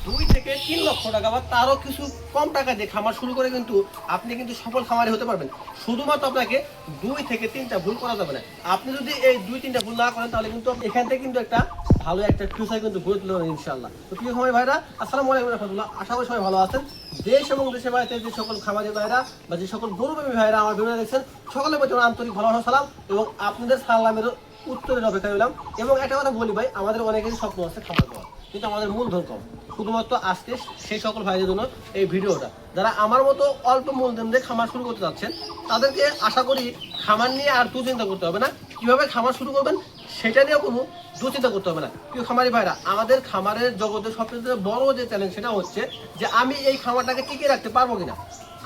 2 থেকে 3 লক্ষ টাকা বা তারও কিছু কম টাকা দিয়ে খামার শুরু করে কিন্তু আপনি কিন্তু সফল খামারি হতে পারবেন। শুধুমাত্র আপনাকে 2 থেকে 3টা ভুল করা যাবে না। আপনি যদি এই 2-3টা ভুল না করেন তাহলে কিন্তু এখান থেকে কিন্তু একটা ভালো একটা ফিউচার কিন্তু গড়ে তুলতে পারবেন ইনশাআল্লাহ। তো প্রিয় খামারি ভাইরা, আসসালামু আলাইকুম রাহমাতুল্লাহ। আশা করি সবাই ভালো আছেন। দেশ এবং দেশের বাইরে যে সকল খামারি ভাইরা বা যে সকল গরুপ্রেমী ভাইরা আমার ভিডিও দেখছেন, সকলের প্রতি আমার আন্তরিক ভালোবাসা সালাম এবং আপনাদের সালামের উত্তরের অপেক্ষা রইলাম। এবং একটা কথা বলি ভাই, আমাদের অনেকেরই স্বপ্ন আছে খামার করা, কিন্তু আমাদের মূলধন কম। শুধুমাত্র আজকে সেই সকল ভাইদের জন্য এই ভিডিওটা, যারা আমার মতো অল্প মূলধন দিয়ে খামার শুরু করতে যাচ্ছেন, তাদেরকে আশা করি খামার নিয়ে আর দুশ্চিন্তা করতে হবে না। কিভাবে খামার শুরু করবেন সেটা নিয়েও কোনো দুশ্চিন্তা করতে হবে না। প্রিয় খামারি ভাইরা, আমাদের খামারের জগতের সবচেয়ে বড় যে চ্যালেঞ্জ সেটা হচ্ছে যে আমি এই খামারটাকে টিকিয়ে রাখতে পারবো কিনা।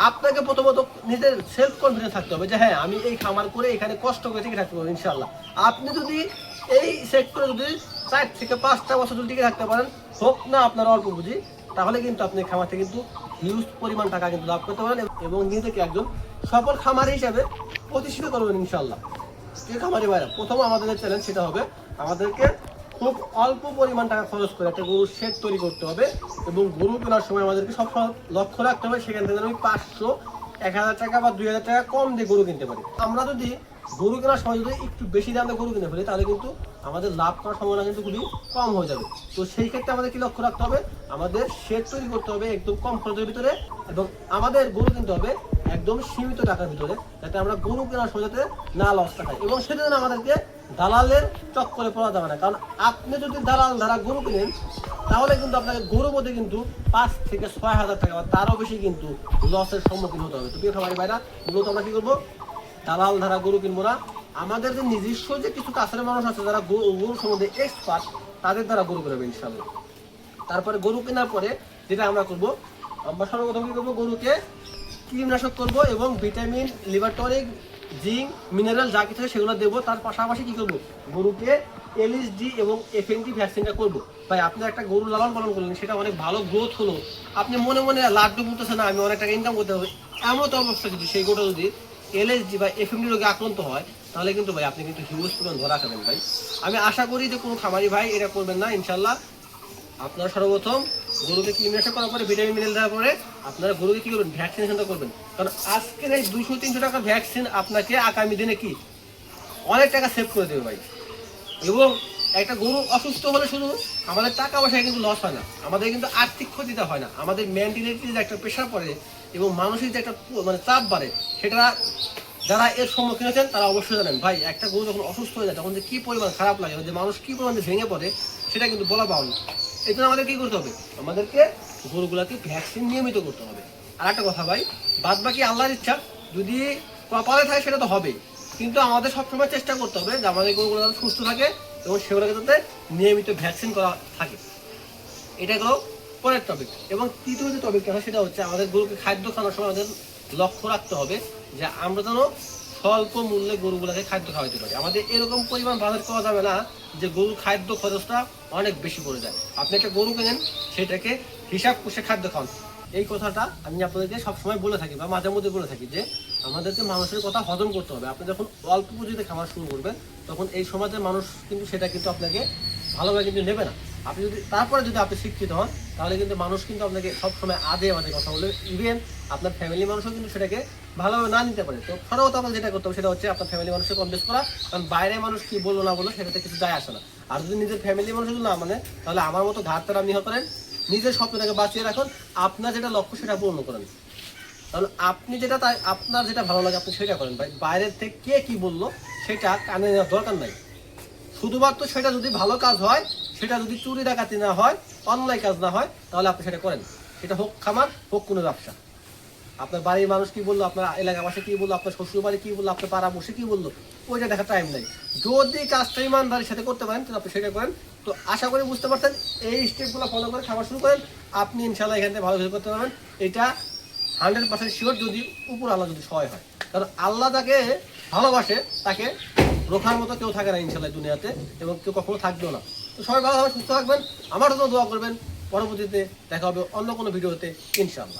আপনাকে প্রথমত নিজের সেলফ কনফিডেন্স থাকতে হবে যে হ্যাঁ, আমি এই খামার করে এখানে কষ্ট করে টিকে থাকতে পারবো ইনশাআল্লাহ। আপনি যদি এই সেক্টরে যদি 4 থেকে 5টা বছর যদি টিকে থাকতে পারেন, হোক না আপনার অল্প পুঁজি, তাহলে কিন্তু আপনি খামার থেকে কিন্তু হিউজ পরিমাণ টাকা কিন্তু লাভ করতে পারেন এবং নিজেকে একজন সফল খামারি হিসাবে প্রতিষ্ঠিত করবেন ইনশাআল্লাহ। এই খামারি ভাইরা, প্রথম আমাদের যে চ্যালেঞ্জ সেটা হবে আমাদেরকে খুব অল্প পরিমাণ টাকা খরচ করে একটা গরুর শেড তৈরি করতে হবে এবং গরু কেনার সময় আমাদেরকে সবসময় লক্ষ্য রাখতে হবে সেখান থেকে আমি 500, 1000 টাকা বা 2000 টাকা কম দিয়ে গরু কিনতে পারি। আমরা যদি গরু কেনার সময় যদি একটু বেশি দামে গরু কিনে ফেলি, তাহলে কিন্তু আমাদের লাভ করার সম্ভাবনা কিন্তু খুবই কম হয়ে যাবে। তো সেই ক্ষেত্রে আমাদের কি লক্ষ্য রাখতে হবে, আমাদের শেড তৈরি করতে হবে একদম কম খরচের ভিতরে এবং আমাদের গরু কিনতে হবে একদম সীমিত টাকার ভিতরে, যাতে আমরা গরু কেনার সময় যাতে না লসটা খাই। এবং সেজন্য আমাদেরকে দালালের চক্করে পড়া যাবে না, কারণ আপনি যদি দালাল দ্বারা গরু কিনেন তাহলে কিন্তু আপনাকে গরুর মধ্যে কিন্তু 5 থেকে 6 হাজার টাকা বা তারও বেশি কিন্তু লসের সম্মুখীন হতে হবে। তো প্রিয় খামারি ভাইরা, মূলত আমরা কি করবো, দালাল ধারা গরু কিনবো না। আমাদের যে নিজস্ব যে কিছু কাছের মানুষ আছে যারা গরু সম্বন্ধে এক্সপার্ট, তাদের দ্বারা গরু কিনবে ইনশাআল্লাহ। তারপরে গরু কেনার পরে যেটা আমরা করবো, আমরা সর্বপ্রথম কি করবো, গরুকে কীটনাশক করবো এবং vitamin, liver tonic, zinc, mineral যা কিছু সেগুলো দেবো। তার পাশাপাশি কি করবো, গরুকে এলএসডি এবং এফএনটি ভ্যাকসিনটা করবো। ভাই, আপনি একটা গরু লালন পালন করলেন, সেটা অনেক ভালো গ্রোথ হলো, আপনি মনে মনে লাড্ডু বলতেছে না আমি অনেক টাকা ইনকাম করতে হবে, এমন তো অবস্থা যদি সেই গরুটা যদি এলএসডি বা এফএমডি রোগে আক্রান্ত হয়, তাহলে কিন্তু ভাই আপনি কিন্তু হিউজ পরিমাণ ধরা খাবেন। ভাই, আমি আশা করি যে কোনো খামারি ভাই এটা করবেন না ইনশাল্লাহ। আপনারা সর্বপ্রথম গরুকে কীটনাশক করার পরে ভিটামিন মিনারেল দেওয়ার পরে আপনারা গরুকে কি করবেন, ভ্যাকসিনেশনটা করবেন। কারণ আজকের এই 200-300 টাকা ভ্যাকসিন আপনাকে আগামী দিনে কি অনেক টাকা সেভ করে দেবে ভাই। এবং একটা গরু অসুস্থ হলে শুধু আমাদের টাকা পয়সায় কিন্তু লস হয় না, আমাদের কিন্তু আর্থিক ক্ষতিটা হয় না, আমাদের মেন্টালিটি যে একটা প্রেশার পড়ে এবং মানসিক যে একটা চাপ বাড়ে, সেটা যারা এর সম্মুখীন হচ্ছেন তারা অবশ্যই জানেন। ভাই, একটা গরু যখন অসুস্থ হয়ে যায় তখন যে কি পরিমাণ খারাপ লাগে, যে মানুষ কি পরিমাণ ভেঙে পড়ে, সেটা কিন্তু বলা পাওয়া। এই জন্য আমাদের কি করতে হবে, আমাদেরকে গরুগুলাকে ভ্যাকসিন নিয়মিত করতে হবে। আর একটা কথা ভাই, বাদ বাকি আল্লাহর ইচ্ছা, যদি কপালে থাকে সেটা তো হবেই, কিন্তু আমাদের সবসময় চেষ্টা করতে হবে যে আমাদের গরুগুলো যাতে সুস্থ থাকে এবং সেগুলোকে যাতে নিয়মিত ভ্যাকসিন করা থাকে। এটা হলো পরের টপিক। এবং তৃতীয় যে টপিকটা হয় সেটা হচ্ছে আমাদের গরুকে খাদ্য খাওয়ানোর সময় আমাদের লক্ষ্য রাখতে হবে যে আমরা যেন স্বল্প মূল্যে গরুগুলোকে খাদ্য খাওয়াতে পারি। আমাদের এরকম পরিমাণ বাজার করা যাবে না যে গরুর খাদ্য খরচটা অনেক বেশি পড়ে যায়। আপনি একটা গরু কেনেন, সেটাকে হিসাব করে খাদ্য খাওয়ান। এই কথাটা আমি আপনাদেরকে সবসময় বলে থাকি বা মাঝে মধ্যে বলে থাকি যে আমাদেরকে মানুষের কথা হজম করতে হবে। আপনি যখন অল্প পুঁজিতে খাওয়া শুরু করবেন, তখন এই সমাজের মানুষ কিন্তু সেটা কিন্তু আপনাকে ভালোভাবে কিন্তু নেবে না। আপনি যদি তারপরে যদি আপনি শিক্ষিত হন, তাহলে কিন্তু মানুষ কিন্তু আপনাকে সবসময় আজে বাজে কথা বলবে। ইভেন আপনার ফ্যামিলি মানুষও কিন্তু সেটাকে ভালোভাবে না নিতে পারে। তো সর্বত আপনার যেটা করতে হবে সেটা হচ্ছে আপনার ফ্যামিলি মানুষকে কনভিন্স করা, কারণ বাইরে মানুষ কি বললো না বললো সেটাতে কিছু যায় আসে না। আর যদি নিজের ফ্যামিলি মানুষ যদি না মানে, তাহলে আমার মতো ঘাটতারা আপনি করেন, নিজের স্বপ্নটাকে বাঁচিয়ে রাখুন, আপনার যেটা লক্ষ্য সেটা পূর্ণ করেন। কারণ আপনি যেটা, তাই আপনার যেটা ভালো লাগে আপনি সেটা করেন। ভাই, বাইরের থেকে কে কি বললো সেটা কানে নেওয়ার দরকার নাই। শুধুমাত্র সেটা যদি ভালো কাজ হয়, সেটা যদি চুরি ডাকাতি না হয়, অন্যায় কাজ না হয়, তাহলে আপনি সেটা করেন। সেটা হোক খামার, হোক কোনো ব্যবসা। আপনার বাড়ির মানুষ কি বললো, আপনার এলাকাবাসী কি বললো, আপনার শ্বশুর বাড়ি কি বললো, আপনার পাড়া বসে কি বললো, ওইটা দেখার টাইম নাই। যদি কাজটা ইমানদারির সাথে করতে পারেন তাহলে আপনি সেটা করেন। তো আশা করি বুঝতে পারছেন, এই স্টেপগুলো ফলো করে খাবার শুরু করেন, আপনি ইনশাল্লাহ এখান থেকে ভালো কিছু করতে পারবেন। এটা 100% শিওর, যদি উপর আল্লাহ যদি সহায় হয়। কারণ আল্লাহ যাকে ভালোবাসে তাকে রোখার মতো কেউ থাকে না ইনশাল্লাহ দুনিয়াতে, এবং কেউ কখনো থাকবেও না। তো সবাই ভালোভাবে সুস্থ থাকবেন, আমার জন্য দোয়া করবেন। পরবর্তীতে দেখা হবে অন্য কোনো ভিডিওতে ইনশাল্লাহ।